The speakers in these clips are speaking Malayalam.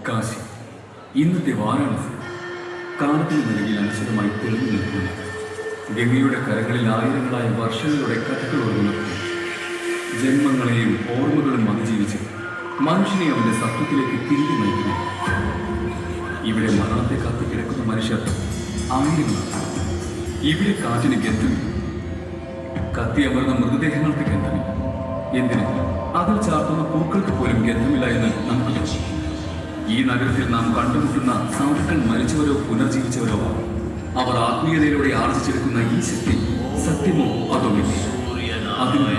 കാശി, ഇന്നത്തെ വാരാണസി കാലത്തിന് നിലയിൽ അനശ്വരമായി തെളിഞ്ഞു നിൽക്കുന്നു. ഗംഗയുടെ കരകളിൽ ആയിരങ്ങളായ വർഷങ്ങളുടെ കഥകൾ ഒഴുകുന്നു. ജന്മങ്ങളെയും ഓർമ്മകളും അതിജീവിച്ച് മനുഷ്യനെ അവന്റെ സത്യത്തിലേക്ക് തിരികെ നയിക്കുന്നു. ഇവിടെ മരണത്തെ കാത്തു കിടക്കുന്ന മനുഷ്യർ ആയിരങ്ങളാണ്. ഇവിടെ കാറ്റിന് ഗന്ധമില്ല, കത്തിയമർന്ന മൃതദേഹങ്ങൾക്ക് ഗന്ധമില്ല. എന്തിന് അതിൽ ചാർത്തുന്ന പൂക്കൾക്ക് പോലും ഗന്ധമില്ല എന്ന് നമുക്ക് തോന്നും. ഈ നഗരത്തിൽ നാം കണ്ടുമുട്ടുന്ന സാധുക്കൾ മരിച്ചവരോ പുനർജീവിച്ചവരോ അവർ ആത്മീയതയിലൂടെ ആർജിച്ചെടുക്കുന്ന ഈ ശക്തി സത്യമോ അതോ അതിന്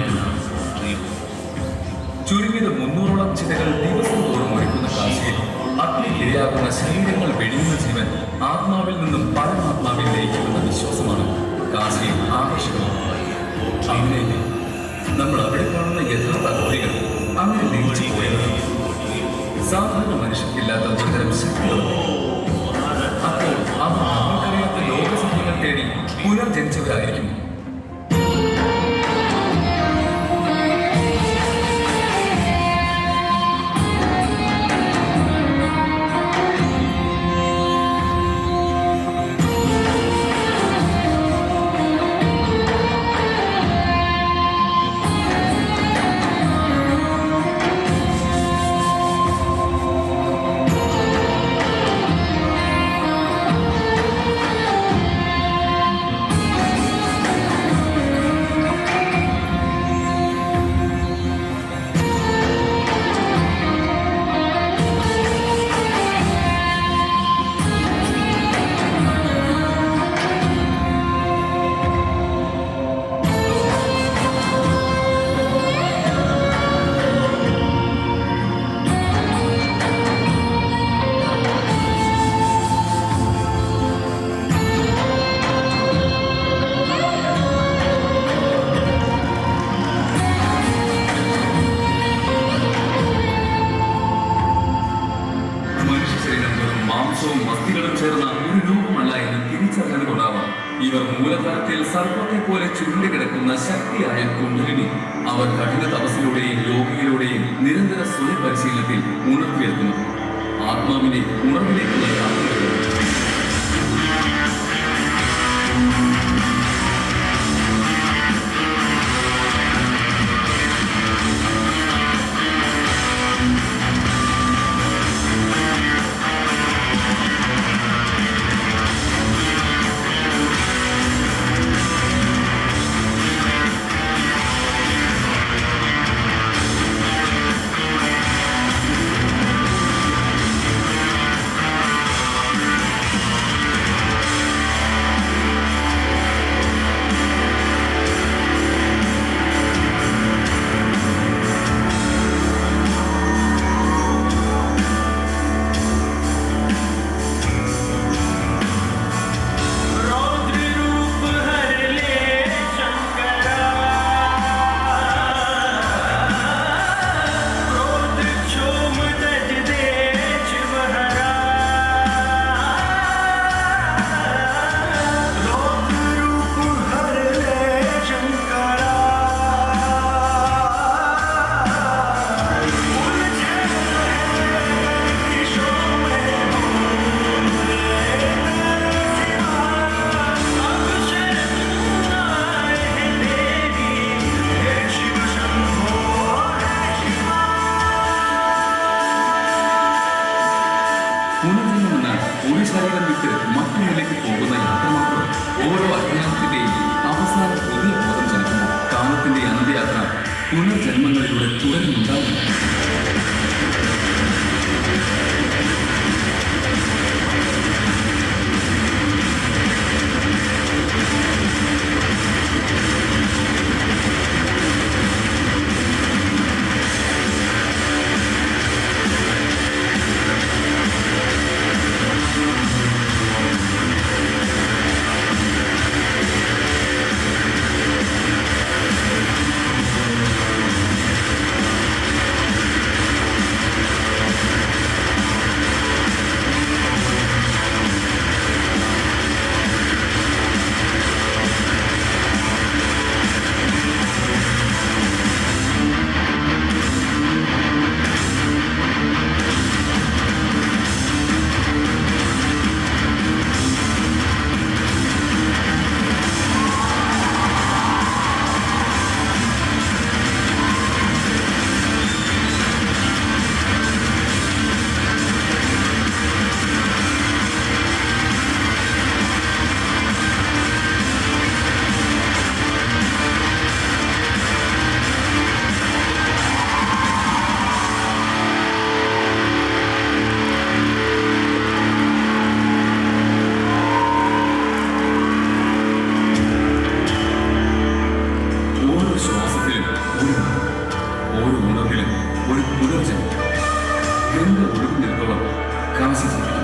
ചുരുങ്ങിയത് 300ഓളം ചിതകൾ ദിവസം തോറും ഒരുക്കുന്ന കാശിയിൽ അഗ്നിക്കിരയാകുന്ന ശരീരങ്ങൾ വെടിയുന്ന ജീവൻ ആത്മാവിൽ നിന്നും പരമാത്മാവിലേക്കുള്ള വിശ്വാസമാണ് കാശിയെ ആകർഷകമാണ്. അങ്ങനെ നമ്മൾ അവിടെ കാണുന്ന യഥാർത്ഥ അഗ്നികൾ അങ്ങനെ ലയിച്ചു പോയതാണ്. സാധാരണ മനുഷ്യർക്കില്ലാത്ത ഒരുതരം ശക്തികളുണ്ട്. അപ്പോൾ അവർ നമ്മൾക്കറിയാത്ത ലോകസത്യങ്ങൾ തേടി പുനർജനിച്ചവരായിരിക്കും. മാംസവും മസ്തികളും ചേർന്ന ഒരു രൂപമല്ല എന്ന് തിരിച്ചറിഞ്ഞതുകൊണ്ടാവാം ഇവർ മൂലധനത്തിൽ സർപ്പത്തെ പോലെ ചുരുണ്ടുകിടക്കുന്ന ശക്തിയായ കുണ്ടലിനി അവർ കഠിന തപസ്സിലൂടെയും യോഗയിലൂടെയും നിരന്തര സ്വയം പരിശീലനത്തിൽ ഉണർത്തിയെടുക്കുന്നു. ആത്മാവിനെ ഉണർവിലേക്കുള്ള യാത്രകൾ ഒരു ശരീരം വിട്ട് മറ്റൊന്നിലേക്ക് പോകുന്ന യാത്ര മാത്രം. ഓരോ അജ്ഞാനത്തിന്റെയും അവസാന പുതിയ ബോധം ജനിക്കുന്നു. കാമത്തിന്റെ അന്ത്യയാത്ര പുനർജന്മങ്ങളിലൂടെ തുടരുന്നുണ്ടാകുന്നു. ഗംഗ ഒഴുകുന്നിടത്തോളം കാശി ജീവിക്കും.